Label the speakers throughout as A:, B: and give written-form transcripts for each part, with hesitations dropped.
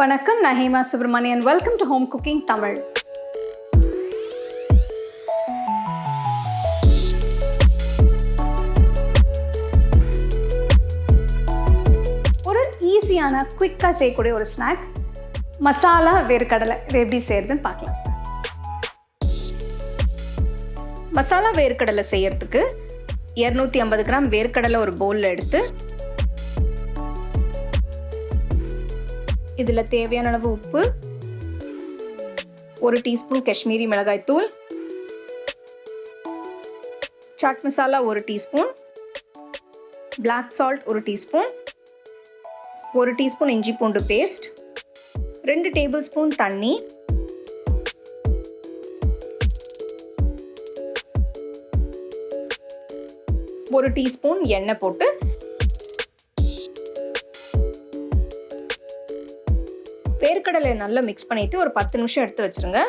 A: வணக்கம், நான் Hema Subramanian. Welcome to home cooking Tamil. ஒரு ஈஸியான குயிக்காக செய்யக்கூடிய ஒரு ஸ்நாக் மசாலா வேர்க்கடலை. இது எப்படி செய்யறதுன்னு பார்க்கலாம். மசாலா வேர்க்கடலை செய்யறதுக்கு 250 கிராம் வேர்க்கடலை ஒரு பவுலில் எடுத்து இதில் தேவையான அளவு உப்பு, 1 டீஸ்பூன் காஷ்மீரி மிளகாய் தூள், chaat masala 1 teaspoon, black salt 1 teaspoon, 1 teaspoon இஞ்சி பூண்டு பேஸ்ட், 2 டேபிள் ஸ்பூன் தண்ணி, ஒரு டீஸ்பூன் எண்ணெய் போட்டு வேர்க்கடலை நல்லா மிக்ஸ் பண்ணிட்டு ஒரு 10 நிமிஷம் எடுத்து வச்சிருங்க.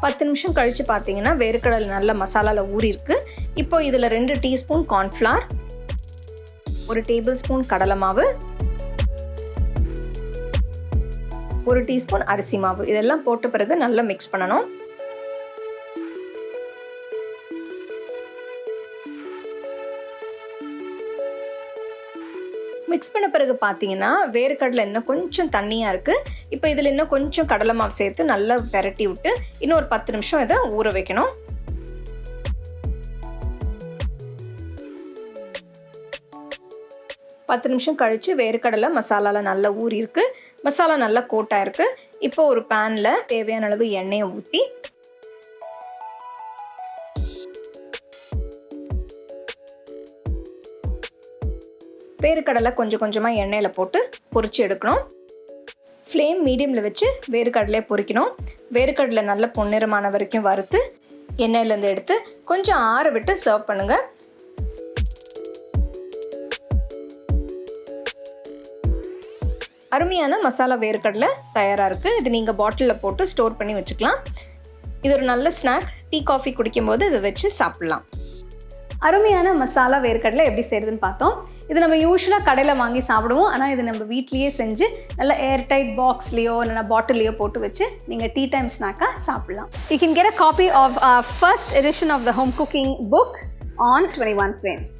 A: பத்து நிமிஷம் கழிச்சு பார்த்தீங்கன்னா வேர்க்கடலை நல்ல மசாலாவில் ஊறி இருக்கு. இப்போ இதில் 2 டீஸ்பூன் கார்ன்ஃப்ளவர், 1 டேபிள் ஸ்பூன் கடலை மாவு, 1 டீஸ்பூன் அரிசி மாவு இதெல்லாம் போட்ட பிறகு நல்லா மிக்ஸ் பண்ணணும். மிக்ஸ் பண்ண பிறகு பார்த்தீங்கன்னா வேர்க்கடலை இன்னும் கொஞ்சம் தண்ணியாக இருக்குது. இப்போ இதில் இன்னும் கொஞ்சம் கடலை மாவு சேர்த்து நல்லா பெரட்டி விட்டு இன்னும் ஒரு 10 நிமிஷம் இதை ஊற வைக்கணும். பத்து நிமிஷம் கழித்து வேர்க்கடலை மசாலாவில் நல்லா ஊறி இருக்கு, மசாலா நல்லா கோட்டாக இருக்குது. இப்போ ஒரு பேனில் தேவையான அளவு எண்ணெயை ஊற்றி வேர்க்கடலை கொஞ்சம் கொஞ்சமாக எண்ணெயில் போட்டு பொரிச்சு எடுக்கணும். ஃப்ளேம் மீடியமில் வச்சு வேர்க்கடலையை பொரிக்கணும். வேர்க்கடலை நல்ல பொன்னிறமான வரைக்கும் வறுத்து எண்ணெயிலேருந்து எடுத்து கொஞ்சம் ஆற விட்டு சர்வ் பண்ணுங்கள். அருமையான மசாலா வேர்க்கடலை தயாராக இருக்குது. இது நீங்கள் பாட்டிலில் போட்டு ஸ்டோர் பண்ணி வச்சுக்கலாம். இது ஒரு நல்ல ஸ்நாக். டீ காஃபி குடிக்கும்போது இதை வச்சு சாப்பிட்லாம். அருமையான மசாலா வேர்க்கடலை எப்படி செய்கிறதுன்னு பார்த்தோம். இது நம்ம யூஸ்வலாக கடையில் வாங்கி சாப்பிடுவோம். ஆனால் இது நம்ம வீட்லேயே செஞ்சு நல்ல ஏர்டைட் பாக்ஸ்லேயோ இல்லைனா பாட்டிலையோ போட்டு வச்சு நீங்கள் டீ டைம் ஸ்நாக்காக சாப்பிட்லாம். You can get a copy of our first edition of the home cooking book on 21 frames.